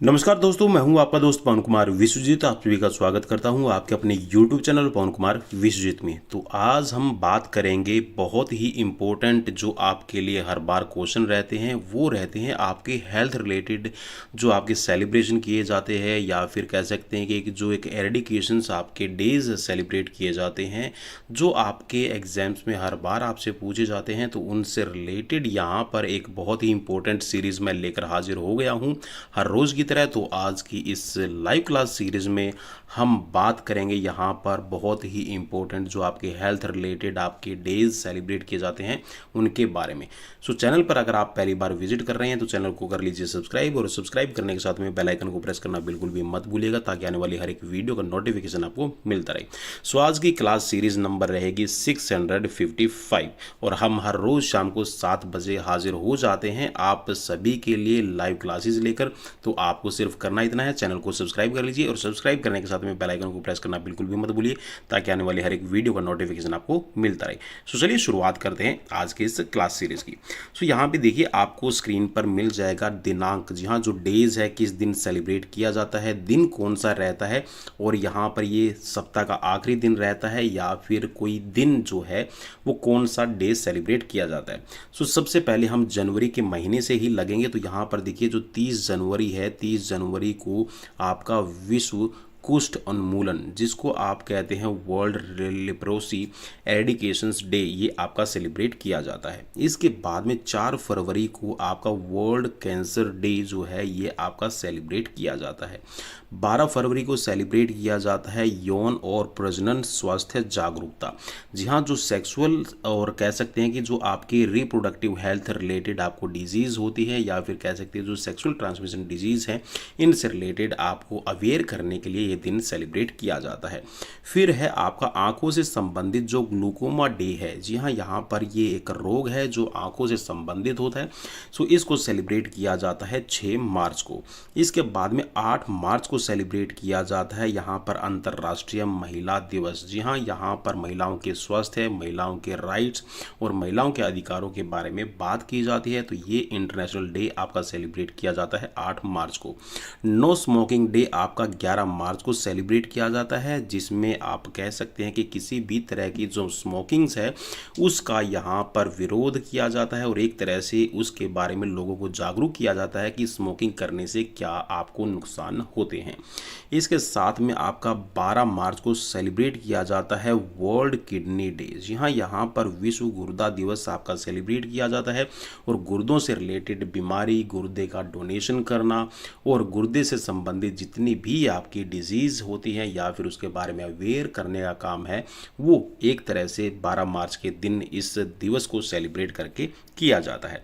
नमस्कार दोस्तों, मैं हूं आपका दोस्त पवन कुमार विश्वजीत। आप सभी का स्वागत करता हूं आपके अपने YouTube चैनल पवन कुमार विश्वजीत में। तो आज हम बात करेंगे बहुत ही इम्पोर्टेंट जो आपके लिए हर बार क्वेश्चन रहते हैं, वो रहते हैं आपके हेल्थ रिलेटेड जो आपके सेलिब्रेशन किए जाते हैं, या फिर कह सकते हैं कि जो एक एडिकेशंस आपके डेज सेलिब्रेट किए जाते हैं, जो आपके एग्जाम्स में हर बार आपसे पूछे जाते हैं। तो उनसे रिलेटेड यहाँ पर एक बहुत ही इम्पोर्टेंट सीरीज़ मैं लेकर हाजिर हो गया हूँ हर रोज़ की तरह। तो आज की इस लाइव क्लास सीरीज़ में हम बात करेंगे यहाँ पर बहुत ही इम्पोर्टेंट जो आपके हेल्थ रिलेटेड आपके डेज सेलिब्रेट किए जाते हैं उनके बारे में। सो चैनल पर अगर आप पहली बार विजिट कर रहे हैं तो चैनल को कर लीजिए सब्सक्राइब, और सब्सक्राइब करने के साथ में बेल आइकन को प्रेस करना बिल्कुल भी मत भूलिएगा, ताकि आने वाली हर एक वीडियो का नोटिफिकेशन आपको मिलता रहे। सो आज की क्लास सीरीज़ नंबर रहेगी 655, और हम हर रोज़ शाम को 7 बजे हाजिर हो जाते हैं आप सभी के लिए लाइव क्लासेस लेकर। तो आपको सिर्फ करना इतना है, चैनल को सब्सक्राइब कर लीजिए, और सब्सक्राइब करने के साथ में बेल आइकन को प्रेस करना बिल्कुल भी मत भूलिए, ताकि आने वाली हर एक वीडियो का नोटिफिकेशन आपको मिलता रहे। सो चलिए शुरुआत करते हैं आज के इस क्लास सीरीज़ की। सो यहाँ पे देखिए आपको स्क्रीन पर मिल जाएगा दिनांक, जी हाँ, जो डेज है किस दिन सेलिब्रेट किया जाता है, दिन कौन सा रहता है, और यहाँ पर ये सप्ताह का आखिरी दिन रहता है या फिर कोई दिन जो है वो कौन सा डे सेलिब्रेट किया जाता है। सो सबसे पहले हम जनवरी के महीने से ही लगेंगे। तो यहाँ पर देखिए जो 30 जनवरी है, 30 जनवरी को आपका विश्व कुष्ठ उन्मूलन, जिसको आप कहते हैं वर्ल्ड लेप्रोसी एरेडिकेशंस डे, ये आपका सेलिब्रेट किया जाता है। इसके बाद में 4 फरवरी को आपका वर्ल्ड कैंसर डे जो है ये आपका सेलिब्रेट किया जाता है। 12 फरवरी को सेलिब्रेट किया जाता है यौन और प्रजनन स्वास्थ्य जागरूकता। जी हाँ, जो सेक्सुअल और कह सकते हैं कि जो आपकी रिप्रोडक्टिव हेल्थ रिलेटेड आपको डिजीज़ होती है, या फिर कह सकते हैं जो सेक्सुअल ट्रांसमिशन डिजीज़ है, इनसे रिलेटेड आपको अवेयर करने के लिए ये दिन सेलिब्रेट किया जाता है। फिर है आपका आंखों से संबंधित जो ग्लूकोमा डे है। जी हाँ, यहाँ पर ये एक रोग है जो आंखों से संबंधित होता है। सो इसको सेलिब्रेट किया जाता है 6 मार्च को। इसके बाद में 8 मार्च को सेलिब्रेट किया जाता है यहाँ पर अंतर्राष्ट्रीय महिला दिवस। जी हाँ, यहाँ पर महिलाओं के स्वास्थ्य, महिलाओं के राइट्स और महिलाओं के अधिकारों के बारे में बात की जाती है। तो ये इंटरनेशनल डे आपका सेलिब्रेट किया जाता है 8 मार्च को। नो स्मोकिंग डे आपका 11 मार्च को सेलिब्रेट किया जाता है, जिसमें आप कह सकते हैं कि किसी भी तरह की जो स्मोकिंग्स है उसका यहाँ पर विरोध किया जाता है, और एक तरह से उसके बारे में लोगों को जागरूक किया जाता है कि स्मोकिंग करने से क्या आपको नुकसान होते हैं। इसके साथ में आपका 12 मार्च को सेलिब्रेट किया जाता है वर्ल्ड किडनी डे। जी हाँ, यहाँ पर विश्व गुर्दा दिवस आपका सेलिब्रेट किया जाता है, और गुर्दों से रिलेटेड बीमारी, गुर्दे का डोनेशन करना और गुर्दे से संबंधित जितनी भी आपकी डिजीज़ होती हैं या फिर उसके बारे में अवेयर करने का काम है, वो एक तरह से 12 मार्च के दिन इस दिवस को सेलिब्रेट करके किया जाता है।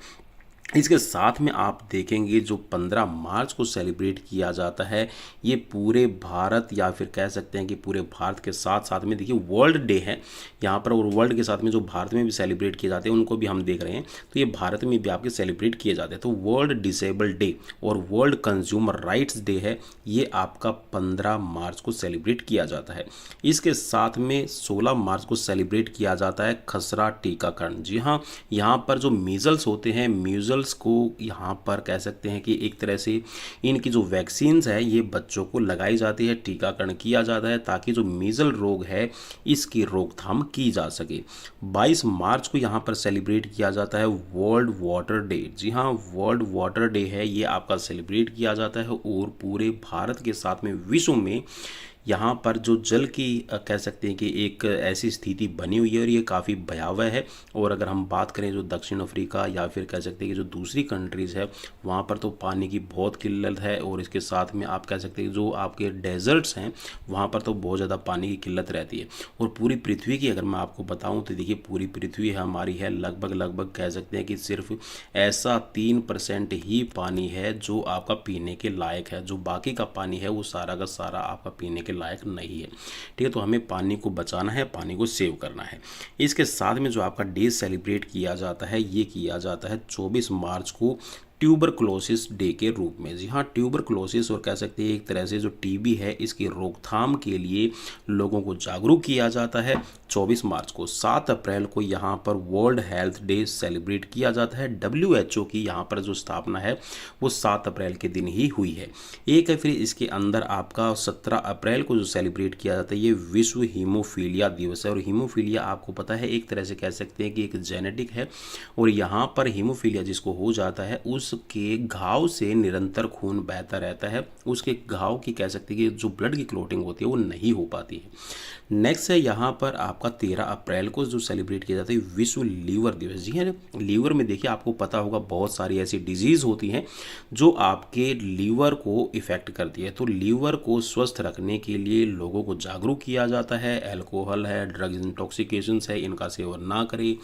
इसके साथ में आप देखेंगे जो 15 मार्च को सेलिब्रेट किया जाता है, ये पूरे भारत या फिर कह सकते हैं कि पूरे भारत के साथ साथ में देखिए वर्ल्ड डे है यहाँ पर, और वर्ल्ड के साथ में जो भारत में भी सेलिब्रेट किए जाते हैं उनको भी हम देख रहे हैं। तो ये भारत में भी आपके सेलिब्रेट किए जाते हैं। तो वर्ल्ड डिसेबल डे और वर्ल्ड कंज्यूमर राइट्स डे है, ये आपका 15 मार्च को सेलिब्रेट किया जाता है। इसके साथ में 16 मार्च को सेलिब्रेट किया जाता है खसरा टीकाकरण। जी हाँ, यहाँ पर जो मीजल्स होते हैं, मीजल्स को यहाँ पर कह सकते हैं कि एक तरह से इनकी जो वैक्सीन्स है ये बच्चों को लगाई जाती है, टीकाकरण किया जाता है, ताकि जो मीजल रोग है इसकी रोकथाम की जा सके। 22 मार्च को यहाँ पर सेलिब्रेट किया जाता है वर्ल्ड वाटर डे। जी हाँ, वर्ल्ड वाटर डे है, ये आपका सेलिब्रेट किया जाता है, और पूरे भारत के साथ में विश्व में यहाँ पर जो जल की कह सकते हैं कि एक ऐसी स्थिति बनी हुई है, और ये काफ़ी भयावह है। और अगर हम बात करें जो दक्षिण अफ्रीका या फिर कह सकते हैं कि जो दूसरी कंट्रीज़ है, वहाँ पर तो पानी की बहुत किल्लत है, और इसके साथ में आप कह सकते हैं जो आपके डेजर्ट्स हैं वहाँ पर तो बहुत ज़्यादा पानी की किल्लत रहती है। और पूरी पृथ्वी की अगर मैं आपको बताऊँ तो देखिए पूरी पृथ्वी हमारी है लगभग कह सकते हैं कि सिर्फ ऐसा 3% ही पानी है जो आपका पीने के लायक है, जो बाकी का पानी है वो सारा का सारा आपका पीने के लायक नहीं है। ठीक है, तो हमें पानी को बचाना है, पानी को सेव करना है। इसके साथ में जो आपका डे सेलिब्रेट किया जाता है, ये किया जाता है 24 मार्च को ट्यूबरक्लोसिस डे के रूप में। जी हाँ, ट्यूबरक्लोसिस और कह सकते हैं एक तरह से जो टीबी है इसकी रोकथाम के लिए लोगों को जागरूक किया जाता है। 24 मार्च को 7 अप्रैल को यहाँ पर वर्ल्ड हेल्थ डे सेलिब्रेट किया जाता है। WHO की यहाँ पर जो स्थापना है वो 7 अप्रैल के दिन ही हुई है। एक है फिर इसके अंदर आपका 17 अप्रैल को जो सेलिब्रेट किया जाता है ये विश्व हीमोफीलिया दिवस है। और हीमोफीलिया आपको पता है एक तरह से कह सकते हैं कि एक जेनेटिक है, और यहाँ पर हीमोफीलिया जिसको हो जाता है उसके घाव से निरंतर खून बहता रहता है, उसके घाव की कह सकते हैं कि जो ब्लड की क्लोटिंग होती है वो नहीं हो पाती है। नेक्स्ट है यहाँ पर आपका 13 अप्रैल को जो सेलिब्रेट किया जाता है विश्व लीवर दिवस। जी है, लीवर में देखिए आपको पता होगा बहुत सारी ऐसी डिजीज़ होती हैं जो आपके लीवर को इफ़ेक्ट करती है। तो लीवर को स्वस्थ रखने के लिए लोगों को जागरूक किया जाता है। अल्कोहल है, ड्रग्स इंटॉक्सिकेशंस है, इनका सेवन ना करें।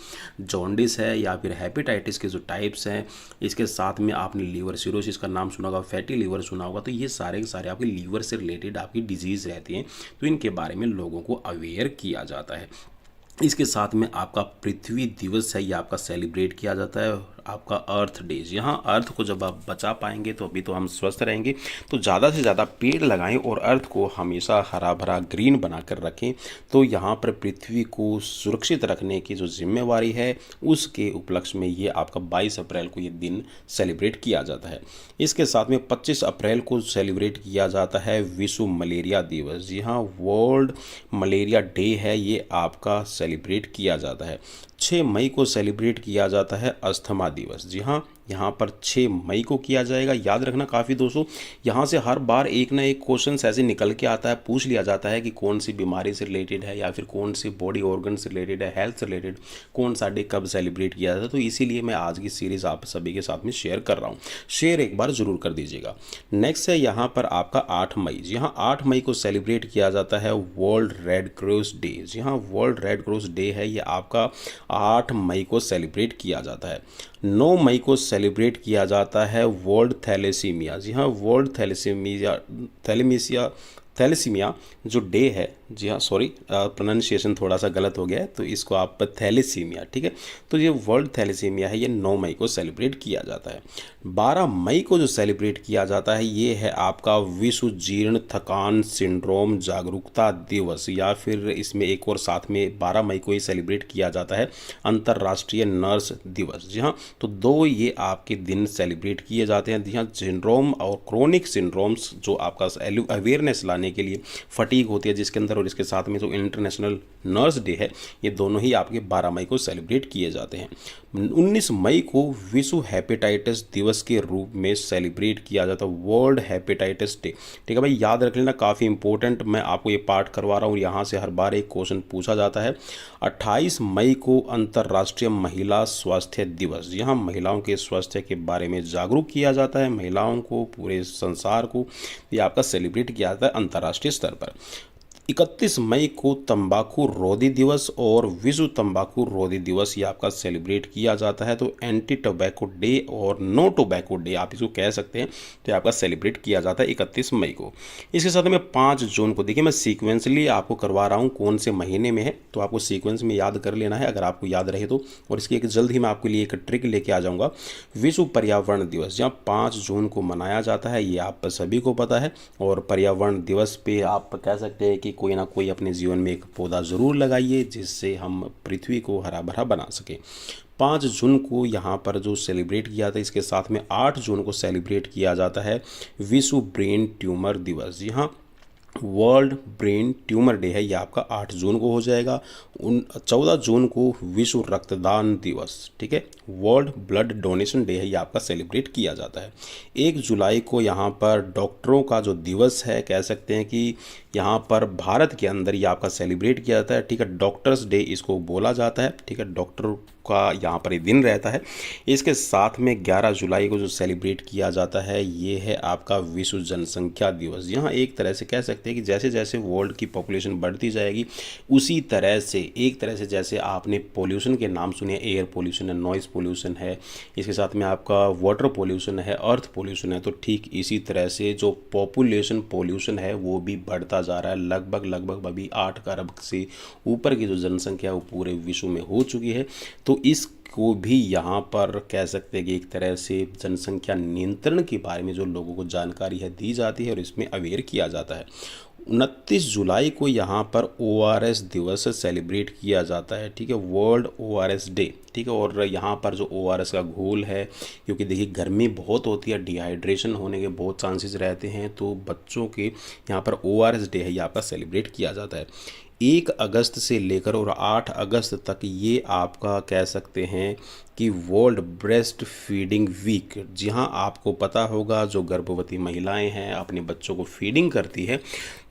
जॉन्डिस है या फिर हेपेटाइटिस के जो टाइप्स हैं, इसके साथ में आपने लीवर सिरोसिस का नाम सुना होगा, फैटी लीवर सुना होगा। तो ये सारे के सारे आपके लीवर से रिलेटेड आपकी डिजीज़ रहती हैं, तो इनके बारे में लोगों को अवेयर किया जाता है। इसके साथ में आपका पृथ्वी दिवस है, ये आपका सेलिब्रेट किया जाता है। आपका अर्थ डेज, यहाँ अर्थ को जब आप बचा पाएंगे तो अभी तो हम स्वस्थ रहेंगे। तो ज़्यादा से ज़्यादा पेड़ लगाएं और अर्थ को हमेशा हरा भरा ग्रीन बनाकर रखें। तो यहाँ पर पृथ्वी को सुरक्षित रखने की जो जिम्मेवारी है उसके उपलक्ष्य में ये आपका 22 अप्रैल को ये दिन सेलिब्रेट किया जाता है। इसके साथ में 25 अप्रैल को सेलिब्रेट किया जाता है विश्व मलेरिया दिवस। जी हाँ, वर्ल्ड मलेरिया डे है, ये आपका सेलिब्रेट किया जाता है। 6 मई को सेलिब्रेट किया जाता है अस्थमा दिवस। जी हाँ, यहाँ पर 6 मई को किया जाएगा। याद रखना काफ़ी दोस्तों, यहाँ से हर बार एक ना एक क्वेश्चन ऐसे निकल के आता है, पूछ लिया जाता है कि कौन सी बीमारी से रिलेटेड है या फिर कौन सी बॉडी ऑर्गन से रिलेटेड है, हेल्थ से रिलेटेड कौन सा डे कब सेलिब्रेट किया जाता है। तो इसीलिए मैं आज की सीरीज़ आप सभी के साथ में शेयर कर रहा हूँ, शेयर एक बार ज़रूर कर दीजिएगा। नेक्स्ट है यहाँ पर आपका 8 मई। जी हाँ, 8 मई को सेलिब्रेट किया जाता है वर्ल्ड रेड क्रॉस डे। जी हाँ, वर्ल्ड रेड क्रॉस डे है, ये आपका 8 मई को सेलिब्रेट किया जाता है। 9 मई को सेलिब्रेट किया जाता है वर्ल्ड थैलेसीमिया। जी हाँ, वर्ल्ड थैलेसीमिया जो डे है, जी हाँ सॉरी प्रोनाउंसिएशन थोड़ा सा गलत हो गया है, तो इसको आप थैलेसीमिया, ठीक है। तो ये वर्ल्ड थैलेसीमिया है, ये 9 मई को सेलिब्रेट किया जाता है। 12 मई को जो सेलिब्रेट किया जाता है ये है आपका विश्व जीर्ण थकान सिंड्रोम जागरूकता दिवस, या फिर इसमें एक और साथ में 12 मई को ही सेलिब्रेट किया जाता है अंतर्राष्ट्रीय नर्स दिवस। जी हाँ, तो 2 ये आपके दिन सेलिब्रेट किए जाते हैं। जी हाँ, सिंड्रोम और क्रोनिक सिंड्रोम्स जो आपका अवेयरनेस लाने के लिए फटीग होती है जिसके अंदर, और इसके साथ में जो इंटरनेशनल नर्स डे है, ये दोनों ही आपके 12 मई को सेलिब्रेट किए जाते हैं। 19 मई को विश्व हेपेटाइटिस दिवस के रूप में सेलिब्रेट किया जाता है, वर्ल्ड हेपेटाइटिस डे। ठीक है भाई, याद रख लेना, काफ़ी इंपॉर्टेंट मैं आपको ये पाठ करवा रहा हूँ, यहाँ से हर बार एक क्वेश्चन पूछा जाता है। 28 मई को अंतर्राष्ट्रीय महिला स्वास्थ्य दिवस। यहाँ महिलाओं के स्वास्थ्य के बारे में जागरूक किया जाता है, महिलाओं को, पूरे संसार को ये आपका सेलिब्रेट किया जाता है अंतर्राष्ट्रीय स्तर पर। 31 मई को तंबाकू रोधी दिवस और विश्व तंबाकू रोधी दिवस ये आपका सेलिब्रेट किया जाता है। तो एंटी टोबैको डे और नो टोबैको डे आप इसको कह सकते हैं, तो आपका सेलिब्रेट किया जाता है 31 मई को। इसके साथ में 5 जून को, देखिए मैं सीक्वेंसली आपको करवा रहा हूँ कौन से महीने में है, तो आपको सीक्वेंस में याद कर लेना है अगर आपको याद रहे तो। और इसकी एक जल्द ही मैं आपके लिए एक ट्रिक लेके आ जाऊँगा। विश्व पर्यावरण दिवस जहाँ 5 जून को मनाया जाता है, ये आप सभी को पता है। और पर्यावरण दिवस पे आप कह सकते हैं कि कोई ना कोई अपने जीवन में एक पौधा ज़रूर लगाइए जिससे हम पृथ्वी को हरा भरा बना सकें। 5 जून को यहाँ पर जो सेलिब्रेट किया था, इसके साथ में 8 जून को सेलिब्रेट किया जाता है विश्व ब्रेन ट्यूमर दिवस। जी हाँ, वर्ल्ड ब्रेन ट्यूमर डे है, ये आपका 8 जून को हो जाएगा। 14 जून को विश्व रक्तदान दिवस, ठीक है, वर्ल्ड ब्लड डोनेशन डे है, ये आपका सेलिब्रेट किया जाता है। 1 जुलाई को यहाँ पर डॉक्टरों का जो दिवस है, कह सकते हैं कि यहाँ पर भारत के अंदर ये आपका सेलिब्रेट किया जाता है, ठीक है, डॉक्टर्स डे इसको बोला जाता है, ठीक है, डॉक्टर का यहाँ पर ये दिन रहता है। इसके साथ में 11 जुलाई को जो सेलिब्रेट किया जाता है ये है आपका विश्व जनसंख्या दिवस। यहाँ एक तरह से कह सकते हैं कि जैसे जैसे वर्ल्ड की पॉपुलेशन बढ़ती जाएगी उसी तरह से, एक तरह से जैसे आपने पोल्यूशन के नाम सुने, एयर पोल्यूशन है, नॉइज़ पोल्यूशन है, इसके साथ में आपका वाटर पोल्यूशन है, अर्थ पोल्यूशन है, तो ठीक इसी तरह से जो पॉपुलेशन पोल्यूशन है वो भी बढ़ता जा रहा है। लगभग अभी 8 अरब से ऊपर की जो जनसंख्या वो पूरे विश्व में हो चुकी है। तो इसको भी यहाँ पर कह सकते हैं कि एक तरह से जनसंख्या नियंत्रण के बारे में जो लोगों को जानकारी है दी जाती है और इसमें अवेयर किया जाता है। 29 जुलाई को यहाँ पर ORS दिवस सेलिब्रेट किया जाता है, ठीक है, वर्ल्ड ORS डे, ठीक है। और यहाँ पर जो ORS का घोल है, क्योंकि देखिए गर्मी बहुत होती है, डिहाइड्रेशन होने के बहुत चांसेस रहते हैं, तो बच्चों के यहाँ पर ORS डे है ये आपका सेलिब्रेट किया जाता है। 1 अगस्त से लेकर और 8 अगस्त तक ये आपका कह सकते हैं कि वर्ल्ड ब्रेस्ट फीडिंग वीक। जी हाँ, आपको पता होगा जो गर्भवती महिलाएं हैं अपने बच्चों को फीडिंग करती है,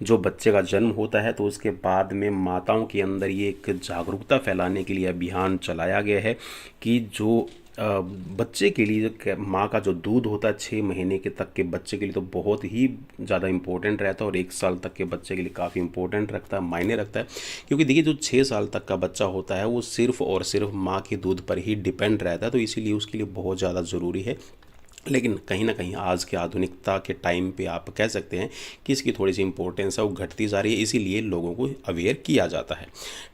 जो बच्चे का जन्म होता है तो उसके बाद में माताओं के अंदर ये एक जागरूकता फैलाने के लिए अभियान चलाया गया है कि जो बच्चे के लिए माँ का जो दूध होता है 6 महीने के तक के बच्चे के लिए तो बहुत ही ज़्यादा इम्पोर्टेंट रहता है, और 1 साल तक के बच्चे के लिए काफ़ी इम्पोर्टेंट रखता है, मायने रखता है। क्योंकि देखिए जो 6 साल तक का बच्चा होता है वो सिर्फ़ और सिर्फ माँ के दूध पर ही डिपेंड रहता है, तो इसीलिए उसके लिए बहुत ज़्यादा ज़रूरी है। लेकिन कहीं ना कहीं आज के आधुनिकता के टाइम पे आप कह सकते हैं कि इसकी थोड़ी सी इंपॉर्टेंस है वो घटती जा रही है, इसीलिए लोगों को अवेयर किया जाता है।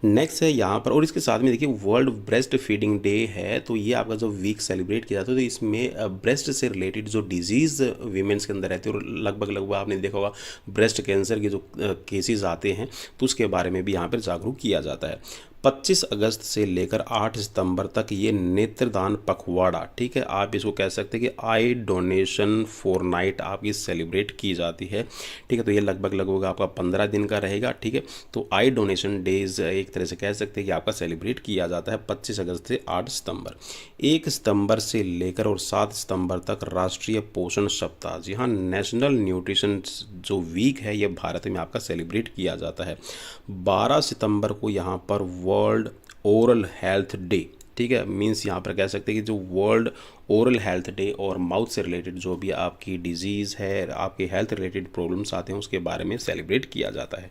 नेक्स्ट है यहाँ पर, और इसके साथ में देखिए वर्ल्ड ब्रेस्ट फीडिंग डे है, तो ये आपका जो वीक सेलिब्रेट किया जाता है, तो इसमें ब्रेस्ट से रिलेटेड जो डिजीज़ वीमेंस के अंदर रहती है, और लगभग आपने देखा होगा ब्रेस्ट कैंसर के जो केसेस आते हैं, तो उसके बारे में भी यहाँ पर जागरूक किया जाता है। 25 अगस्त से लेकर 8 सितंबर तक ये नेत्रदान पखवाड़ा, ठीक है, आप इसको कह सकते हैं कि आई डोनेशन फॉर नाइट आपकी सेलिब्रेट की जाती है, ठीक है। तो ये लगभग आपका 15 दिन का रहेगा, ठीक है। तो आई डोनेशन डेज एक तरह से कह सकते हैं कि आपका सेलिब्रेट किया जाता है 25 अगस्त से 8 सितंबर। 1 सितंबर से लेकर और 7 सितंबर तक राष्ट्रीय पोषण सप्ताह, जी हाँ, नेशनल न्यूट्रिशन जो वीक है ये भारत में आपका सेलिब्रेट किया जाता है। 12 सितंबर को यहाँ पर वर्ल्ड ओरल हेल्थ डे, ठीक है, मीन्स यहाँ पर कह सकते हैं कि जो वर्ल्ड ओरल हेल्थ डे और माउथ से रिलेटेड जो भी आपकी डिजीज़ है, आपके हेल्थ रिलेटेड प्रॉब्लम्स आते हैं, उसके बारे में सेलिब्रेट किया जाता है।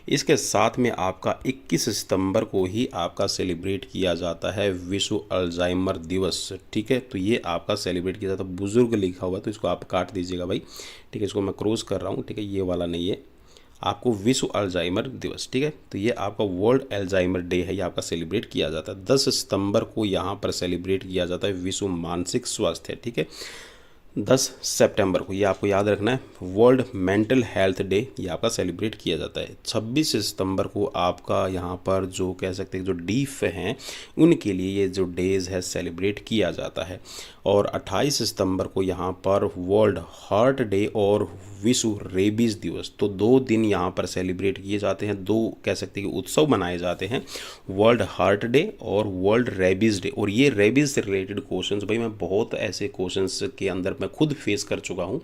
इसके साथ में आपका 21 सितंबर को ही आपका सेलिब्रेट किया जाता है विश्व अल्जाइमर दिवस, ठीक है। तो ये आपका सेलिब्रेट किया जाता है, बुजुर्ग लिखा हुआ है तो इसको आप काट दीजिएगा भाई, ठीक है, इसको मैं क्रॉस कर रहा हूँ, ठीक है, ये वाला नहीं है, आपको विश्व अल्जाइमर दिवस, ठीक है। तो ये आपका वर्ल्ड अल्जाइमर डे है, ये आपका सेलिब्रेट किया जाता है। 10 सितंबर को यहाँ पर सेलिब्रेट किया जाता है विश्व मानसिक स्वास्थ्य, ठीक है। 10 सितंबर को ये आपको याद रखना है वर्ल्ड मेंटल हेल्थ डे, ये आपका सेलिब्रेट किया जाता है। 26 सितंबर को आपका यहाँ पर जो कह सकते हैं जो डीफ हैं उनके लिए ये जो डेज़ है सेलिब्रेट किया जाता है। और 28 सितंबर को यहाँ पर वर्ल्ड हार्ट डे और विश्व रेबीज़ दिवस, तो 2 दिन यहाँ पर सेलिब्रेट किए जाते हैं, 2 कह सकते हैं कि उत्सव मनाए जाते हैं, वर्ल्ड हार्ट डे और वर्ल्ड रेबीज़ डे। और ये रेबीज़ से रिलेटेड क्वेश्चंस भाई मैं बहुत ऐसे क्वेश्चंस के अंदर मैं खुद फेस कर चुका हूँ,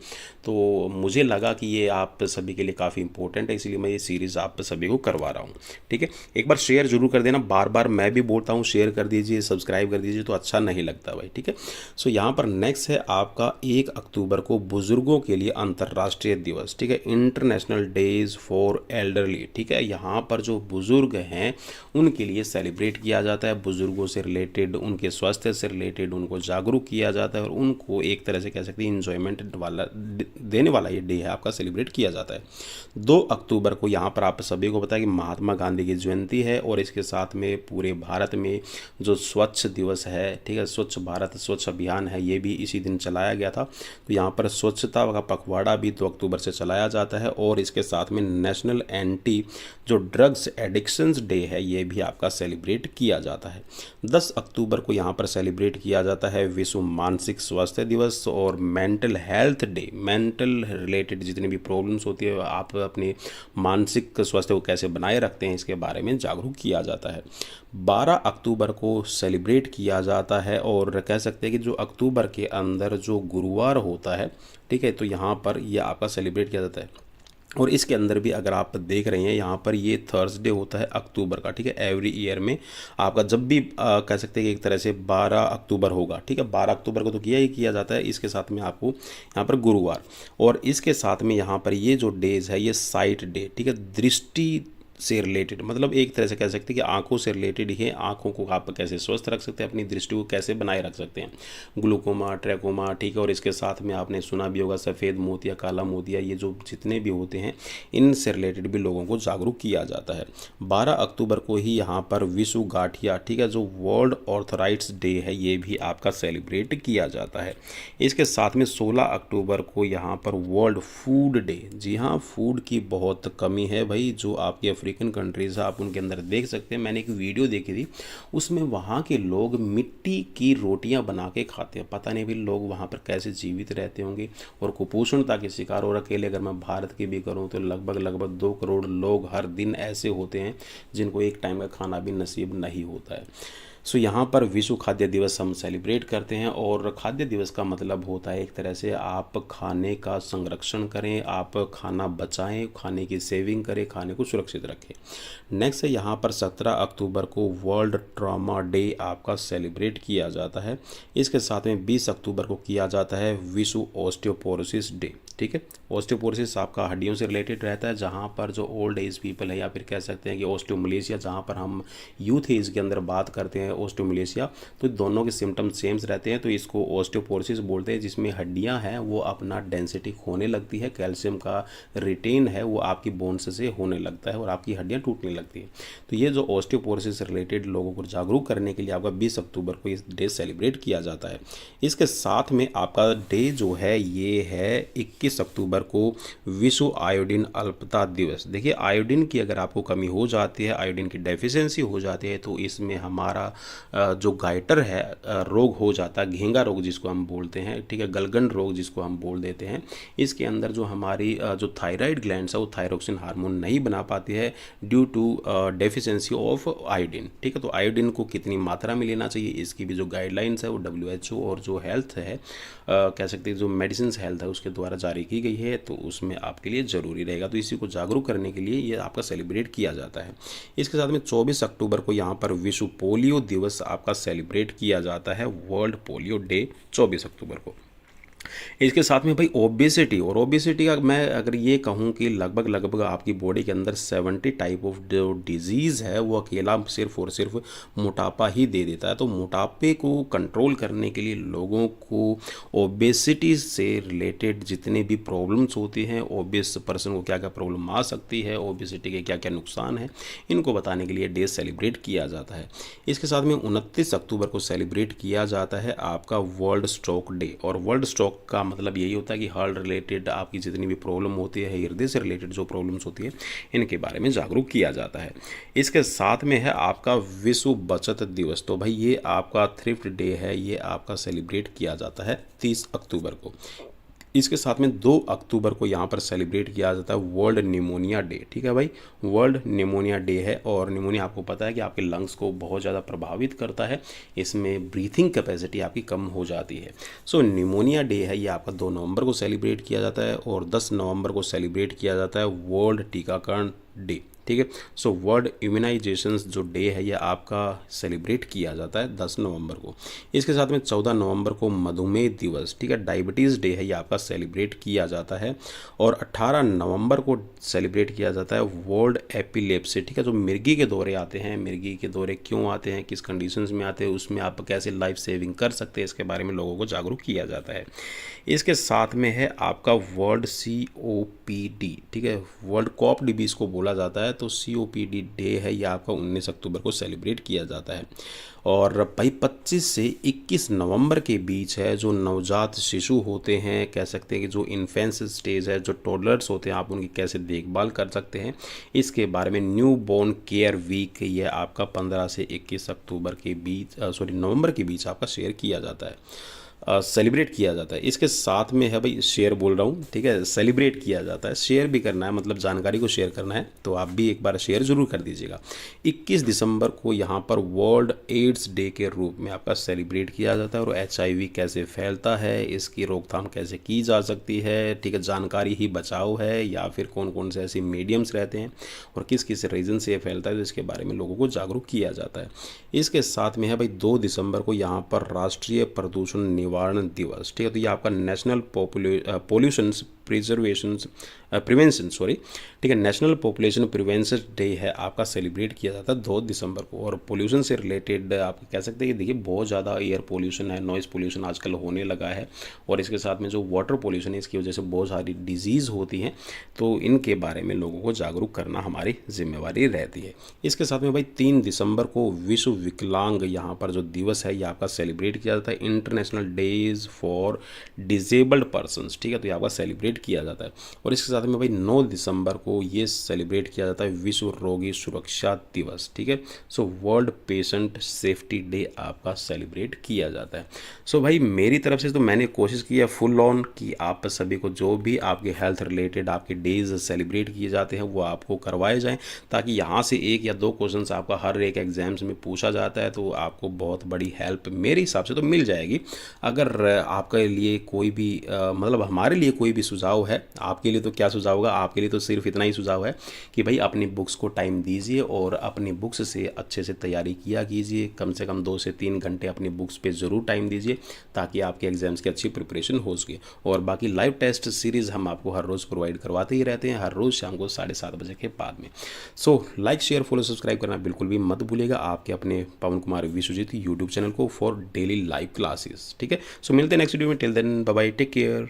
तो मुझे लगा कि ये आप सभी के लिए काफ़ी इंपॉर्टेंट है, इसलिए मैं ये सीरीज़ आप सभी को करवा रहा हूँ, ठीक है। एक बार शेयर जरूर कर देना, बार बार मैं भी बोलता हूँ शेयर कर दीजिए, सब्सक्राइब कर दीजिए, तो अच्छा नहीं लगता भाई, ठीक है। सो यहाँ पर नेक्स्ट है आपका 1 अक्टूबर को बुजुर्गों के लिए अंतर्राष्ट्रीय दिवस, ठीक है, इंटरनेशनल डेज फॉर एल्डरली, ठीक है। यहाँ पर जो बुजुर्ग हैं उनके लिए सेलिब्रेट किया जाता है, बुजुर्गों से रिलेटेड, उनके स्वास्थ्य से रिलेटेड उनको जागरूक किया जाता है, और उनको एक तरह से कह सकते हैं इंजॉयमेंट वाला देने वाला ये डे है आपका सेलिब्रेट किया जाता है। 2 अक्टूबर को यहाँ पर आप सभी को पता है कि महात्मा गांधी की जयंती है, और इसके साथ में पूरे भारत में जो स्वच्छ दिवस है, ठीक है, स्वच्छ भारत स्वच्छ अभियान है, ये भी इसी दिन चलाया गया था। तो यहाँ पर स्वच्छता का पखवाड़ा भी 2 अक्टूबर से चलाया जाता है, और इसके साथ में नेशनल एंटी जो ड्रग्स एडिक्शंस डे है ये भी आपका सेलिब्रेट किया जाता है। 10 अक्टूबर को यहाँ पर सेलिब्रेट किया जाता है विश्व मानसिक स्वास्थ्य दिवस और mental health day. Mental related जितनी भी प्रॉब्लम्स होती है, आप अपने मानसिक स्वास्थ्य को कैसे बनाए रखते हैं, इसके बारे में जागरूक किया जाता है। 12 अक्टूबर को सेलिब्रेट किया जाता है, और कह सकते हैं कि जो अक्टूबर के अंदर जो गुरुवार होता है, ठीक है, तो यहाँ पर यह आपका सेलिब्रेट किया जाता है। और इसके अंदर भी अगर आप देख रहे हैं यहाँ पर ये थर्सडे होता है अक्टूबर का, ठीक है, एवरी ईयर में आपका जब भी कह सकते हैं कि एक तरह से 12 अक्टूबर होगा, ठीक है, 12 अक्टूबर को तो किया ही किया जाता है, इसके साथ में आपको यहाँ पर गुरुवार, और इसके साथ में यहाँ पर ये जो डेज है ये साइट डे, ठीक है, दृष्टि से रिलेटेड, मतलब एक तरह से कह सकते हैं कि आंखों से रिलेटेड ही है। आंखों को आप कैसे स्वस्थ रख सकते हैं, अपनी दृष्टि को कैसे बनाए रख सकते हैं, ग्लूकोमा, ट्रैकोमा, ठीक है। और इसके साथ में आपने सुना भी होगा सफ़ेद मोतिया, काला मोतिया, ये जो जितने भी होते हैं इनसे रिलेटेड भी लोगों को जागरूक किया जाता है। 12 अक्टूबर को ही यहाँ पर विश्व गाठिया, ठीक है, जो वर्ल्ड ऑर्थराइटिस डे है, ये भी आपका सेलिब्रेट किया जाता है। इसके साथ में 16 अक्टूबर को यहाँ पर वर्ल्ड फूड डे, जी हाँ, फूड की बहुत कमी है भाई। जो आपकी अफ्रीकन कंट्रीज़ है, आप उनके अंदर देख सकते हैं, मैंने एक वीडियो देखी थी, उसमें वहाँ के लोग मिट्टी की रोटियाँ बना के खाते हैं। पता नहीं भाई लोग वहाँ पर कैसे जीवित रहते होंगे और कुपोषणता के शिकार। और अकेले अगर मैं भारत की भी करूँ तो लगभग 2 करोड़ लोग हर दिन ऐसे होते हैं जिनको एक टाइम का खाना भी नसीब नहीं होता है। सो यहाँ पर विश्व खाद्य दिवस हम सेलिब्रेट करते हैं। और खाद्य दिवस का मतलब होता है एक तरह से आप खाने का संरक्षण करें, आप खाना बचाएं, खाने की सेविंग करें, खाने को सुरक्षित रखें। नेक्स्ट है यहाँ पर 17 अक्टूबर को वर्ल्ड ट्रॉमा डे आपका सेलिब्रेट किया जाता है। इसके साथ में 20 अक्टूबर को किया जाता है विश्व ऑस्टियोपोरोसिस डे, ठीक है। ऑस्टियोपोरोसिस आपका हड्डियों से रिलेटेड रहता है, जहाँ पर जो ओल्ड एज पीपल है, या फिर कह सकते हैं कि ऑस्टियोमलेशिया, जहाँ पर हम यूथ एज के अंदर बात करते हैं ऑस्टियोमलेशिया, तो दोनों के सिम्टम्स सेम्स रहते हैं, तो इसको ऑस्टियोपोरोसिस बोलते हैं, जिसमें हड्डियाँ हैं वो अपना डेंसिटी खोने लगती है, कैल्शियम का रिटेन है वो आपकी बोन्स से होने लगता है और आपकी हड्डियाँ टूटने लगती है। तो ये जो ऑस्टियोपोरोसिस से रिलेटेड लोगों को जागरूक करने के लिए आपका 20 अक्टूबर को इस डे सेलिब्रेट किया जाता है। इसके साथ में आपका डे जो है ये है 21 अक्टूबर को विश्व आयोडीन अल्पता दिवस। देखिए आयोडीन की अगर आपको कमी हो जाती है, आयोडीन की डेफिशिएंसी हो जाती है, तो इसमें हमारा जो गाइटर है रोग हो जाता है, घेंगा रोग जिसको हम बोलते हैं, ठीक है, गलगंड रोग जिसको हम बोल देते हैं। इसके अंदर जो हमारी जो थायराइड ग्लैंड्स है वो थायरोक्सिन हार्मोन नहीं बना पाती है due to deficiency of iodine, ठीक है। तो आयोडीन को कितनी मात्रा में लेना चाहिए, इसकी भी जो गाइडलाइंस है वो WHO और जो हेल्थ है कह सकते हैं जो मेडिसिन हेल्थ है उसके द्वारा जारी की गई है, तो उसमें आपके लिए ज़रूरी रहेगा। तो इसी को जागरूक करने के लिए ये आपका सेलिब्रेट किया जाता है। इसके साथ में 24 अक्टूबर को यहाँ पर विश्व पोलियो दिवस आपका सेलिब्रेट किया जाता है, वर्ल्ड पोलियो डे 24 अक्टूबर को। इसके साथ में भाई ओबेसिटी, और ओबेसिटी का मैं अगर ये कहूँ कि लगभग आपकी बॉडी के अंदर 70 टाइप ऑफ जो डिजीज़ है वो अकेला सिर्फ और सिर्फ मोटापा ही दे देता है। तो मोटापे को कंट्रोल करने के लिए लोगों को ओबेसिटी से रिलेटेड जितने भी प्रॉब्लम्स होती हैं, ओबेस पर्सन को क्या क्या प्रॉब्लम आ सकती है, ओबेसिटी के क्या क्या नुकसान है, इनको बताने के लिए डे सेलिब्रेट किया जाता है। इसके साथ में 29 अक्टूबर को सेलिब्रेट किया जाता है आपका वर्ल्ड स्ट्रोक डे। और वर्ल्ड स्ट्रोक का मतलब यही होता है कि हार्ट रिलेटेड आपकी जितनी भी प्रॉब्लम होती है, हृदय से रिलेटेड जो प्रॉब्लम्स होती है, इनके बारे में जागरूक किया जाता है। इसके साथ में है आपका विश्व बचत दिवस। तो भाई ये आपका थ्रिफ्ट डे है, ये आपका सेलिब्रेट किया जाता है 30 अक्टूबर को। इसके साथ में 2 अक्टूबर को यहाँ पर सेलिब्रेट किया जाता है वर्ल्ड निमोनिया डे, ठीक है भाई, वर्ल्ड निमोनिया डे है। और निमोनिया आपको पता है कि आपके लंग्स को बहुत ज़्यादा प्रभावित करता है, इसमें ब्रीथिंग कैपेसिटी आपकी कम हो जाती है। सो निमोनिया डे है, ये आपका 2 नवंबर को सेलिब्रेट किया जाता है। और 10 नवंबर को सेलिब्रेट किया जाता है वर्ल्ड टीकाकरण डे, ठीक है। सो वर्ल्ड इम्यूनाइजेशंस जो डे है ये आपका सेलिब्रेट किया जाता है 10 नवंबर को। इसके साथ में 14 नवंबर को मधुमेह दिवस, ठीक है, डायबिटीज़ डे है, ये आपका सेलिब्रेट किया जाता है। और 18 नवंबर को सेलिब्रेट किया जाता है वर्ल्ड एपिलेप्सी, ठीक है। जो मिर्गी के दौरे आते हैं, मिर्गी के दौरे क्यों आते हैं, किस कंडीशंस में आते हैं, उसमें आप कैसे लाइफ सेविंग कर सकते हैं, इसके बारे में लोगों को जागरूक किया जाता है। इसके साथ में है आपका वर्ल्ड COPD, ठीक है, वर्ल्ड कॉप्ड भी इसको बोला जाता है। तो COPD डे है, ये आपका 19 अक्टूबर को सेलिब्रेट किया जाता है। और भाई 25 से 21 नवंबर के बीच है, जो नवजात शिशु होते हैं, कह सकते हैं कि जो इन्फेंस स्टेज है, जो टोडलर्स होते हैं, आप उनकी कैसे देखभाल कर सकते हैं, इसके बारे में न्यू बॉर्न केयर वीक ये आपका 15 से 21 अक्टूबर के बीच नवंबर के बीच आपका शेयर किया जाता है, सेलिब्रेट किया जाता है। इसके साथ में है भाई शेयर बोल रहा हूँ, ठीक है, सेलिब्रेट किया जाता है, शेयर भी करना है, मतलब जानकारी को शेयर करना है, तो आप भी एक बार शेयर जरूर कर दीजिएगा। 21 दिसंबर को यहाँ पर वर्ल्ड एड्स डे के रूप में आपका सेलिब्रेट किया जाता है। और HIV कैसे फैलता है, इसकी रोकथाम कैसे की जा सकती है, ठीक है, जानकारी ही बचाव है या फिर कौन कौन से ऐसे मीडियम्स रहते हैं और किस किस रीज़न से ये फैलता है, तो इसके बारे में लोगों को जागरूक किया जाता है। इसके साथ में है भाई 2 दिसंबर को यहाँ पर राष्ट्रीय प्रदूषण निवारण दिवस, ठीक है। तो ये आपका national pollution preservation prevention sorry, ठीक है, नेशनल पॉपुलेशन प्रिवेंशन डे है आपका, सेलिब्रेट किया जाता है 2 दिसंबर को। और पोल्यूशन से रिलेटेड आप कह सकते हैं कि देखिए बहुत ज़्यादा एयर पोल्यूशन है, नॉइज़ पोल्यूशन आजकल होने लगा है, और इसके साथ में जो वाटर पोल्यूशन है इसकी वजह से बहुत सारी डिजीज़ होती हैं, तो इनके बारे में लोगों को जागरूक करना हमारी जिम्मेवारी रहती है। इसके साथ में भाई 3 दिसंबर को विश्व विकलांग यहाँ पर जो दिवस है ये आपका सेलिब्रेट किया जाता है, international days for disabled persons, ठीक है, तो ये आपका सेलिब्रेट किया जाता है। और इसके साथ में भाई 9 दिसंबर को ये सेलिब्रेट किया जाता है विश्व रोगी सुरक्षा दिवस, ठीक है, so world patient safety day आपका सेलिब्रेट किया जाता है। सो भाई मेरी तरफ से तो मैंने कोशिश की है फुल ऑन कि आप सभी को जो भी आपके हेल्थ रिलेटेड आपके डेज सेलिब्रेट किए जाते हैं वो आपको करवाए जाएं, ताकि यहाँ से 1 या 2 क्वेश्चंस आपका हर एक एग्जाम्स में पूछा जाता है, तो आपको बहुत बड़ी हेल्प मेरे हिसाब से तो मिल जाएगी। अगर आपके लिए कोई भी मतलब हमारे लिए कोई भी सुझाव है, आपके लिए तो क्या सुझाव होगा, आपके लिए तो सिर्फ इतना ही सुझाव है कि भाई अपनी बुक्स को टाइम दीजिए और अपनी बुक्स से अच्छे से तैयारी किया कीजिए, कम से कम 2 से 3 घंटे अपनी बुक्स पे ज़रूर टाइम दीजिए, ताकि आपके एग्जाम्स की अच्छी प्रिपरेशन हो सके। और बाकी लाइव टेस्ट सीरीज़ हम आपको हर रोज़ प्रोवाइड करवाते ही रहते हैं, हर रोज़ शाम को 7:30 बजे के बाद में। So like share follow subscribe करना बिल्कुल भी मत भूलिएगा आपके अपने पवन कुमार विश्वजीत यूट्यूब चैनल को फॉर डेली लाइव क्लासेस, ठीक है। सो मिलते हैं नेक्स्ट वीडियो में, till then bye bye, take care.